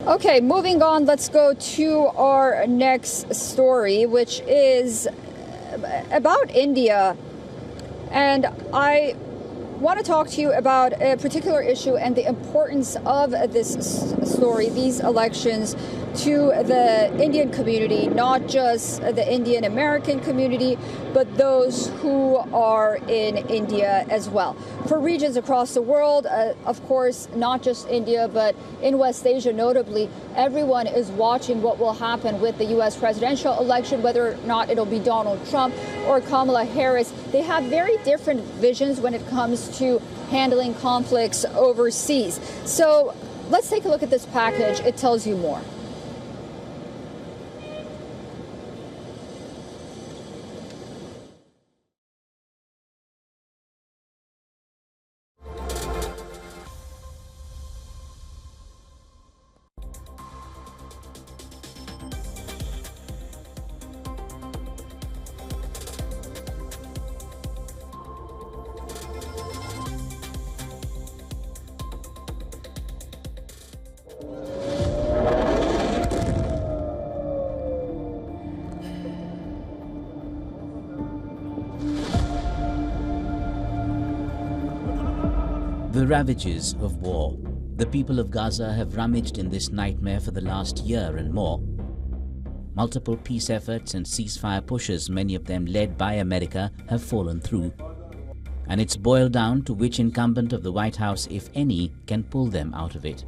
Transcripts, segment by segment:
Okay, moving on, let's go to our next story, which is about India. And I want to talk to you about a particular issue and the importance of this story, these elections, to the Indian community, not just the Indian American community, but those who are in India as well. For regions across the world, of course, not just India, but in West Asia notably, everyone is watching what will happen with the U.S. presidential election, whether or not it'll be Donald Trump or Kamala Harris. They have very different visions when it comes to handling conflicts overseas. So let's take a look at this package. It tells you more. The ravages of war. The people of Gaza have rummaged in this nightmare for the last year and more. Multiple peace efforts and ceasefire pushes, many of them led by America, have fallen through. And it's boiled down to which incumbent of the White House, if any, can pull them out of it.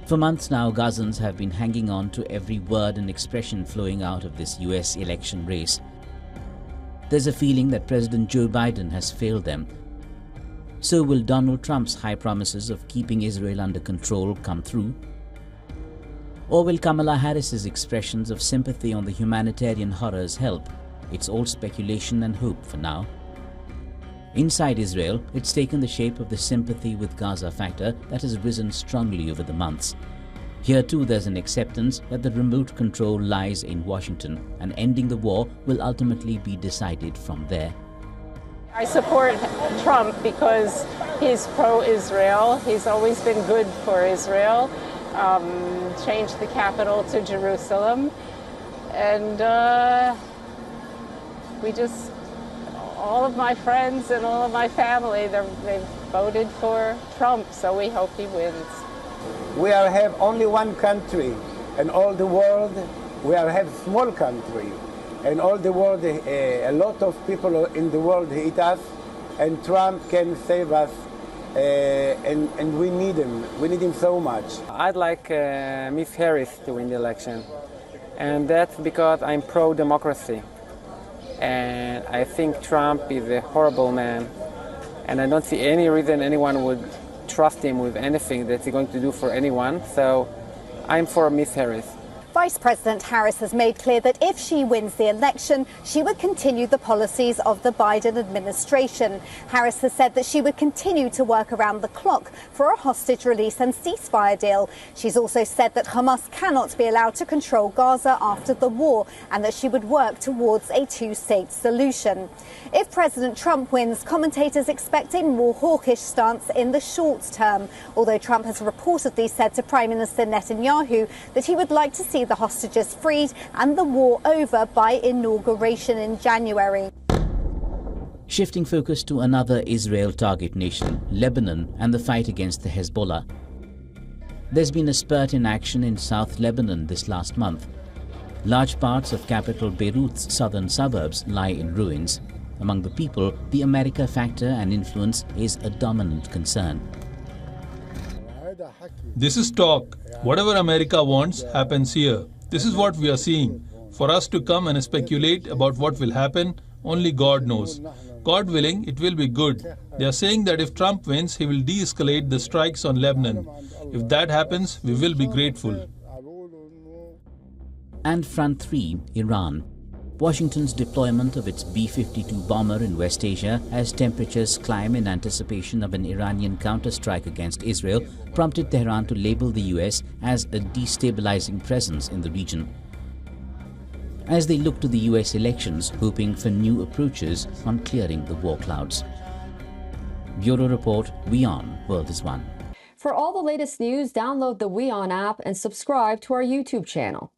For months now, Gazans have been hanging on to every word and expression flowing out of this US election race. There's a feeling that President Joe Biden has failed them. So will Donald Trump's high promises of keeping Israel under control come through? Or will Kamala Harris's expressions of sympathy on the humanitarian horrors help? It's all speculation and hope for now. Inside Israel, it's taken the shape of the sympathy with Gaza factor that has risen strongly over the months. Here too there's an acceptance that the remote control lies in Washington, and ending the war will ultimately be decided from there. I support Trump because he's pro-Israel. He's always been good for Israel. Changed the capital to Jerusalem. And all of my friends and all of my family, they've voted for Trump, so we hope he wins. We have only one country in all the world. We have small country. In all the world, a lot of people in the world hate us, and Trump can save us, and we need him. We need him so much. I'd like Miss Harris to win the election, and that's because I'm pro-democracy. And I think Trump is a horrible man, and I don't see any reason anyone would trust him with anything that he's going to do for anyone, so I'm for Miss Harris. Vice President Harris has made clear that if she wins the election, she would continue the policies of the Biden administration. Harris has said that she would continue to work around the clock for a hostage release and ceasefire deal. She's also said that Hamas cannot be allowed to control Gaza after the war, and that she would work towards a two-state solution. If President Trump wins, commentators expect a more hawkish stance in the short term, although Trump has reportedly said to Prime Minister Netanyahu that he would like to see the hostages freed and the war over by inauguration in January. Shifting focus to another Israel target nation, Lebanon, and the fight against the Hezbollah. There's been a spurt in action in South Lebanon this last month. Large parts of capital Beirut's southern suburbs lie in ruins. Among the people, the America factor and influence is a dominant concern. This is talk. Whatever America wants happens here. This is what we are seeing. For us to come and speculate about what will happen, only God knows. God willing, it will be good. They are saying that if Trump wins, he will de-escalate the strikes on Lebanon. If that happens, we will be grateful. And Front 3, Iran. Washington's deployment of its B-52 bomber in West Asia as temperatures climb in anticipation of an Iranian counterstrike against Israel prompted Tehran to label the US as a destabilizing presence in the region. As they look to the US elections, hoping for new approaches on clearing the war clouds. Bureau Report, WION World is One. For all the latest news, download the WION app and subscribe to our YouTube channel.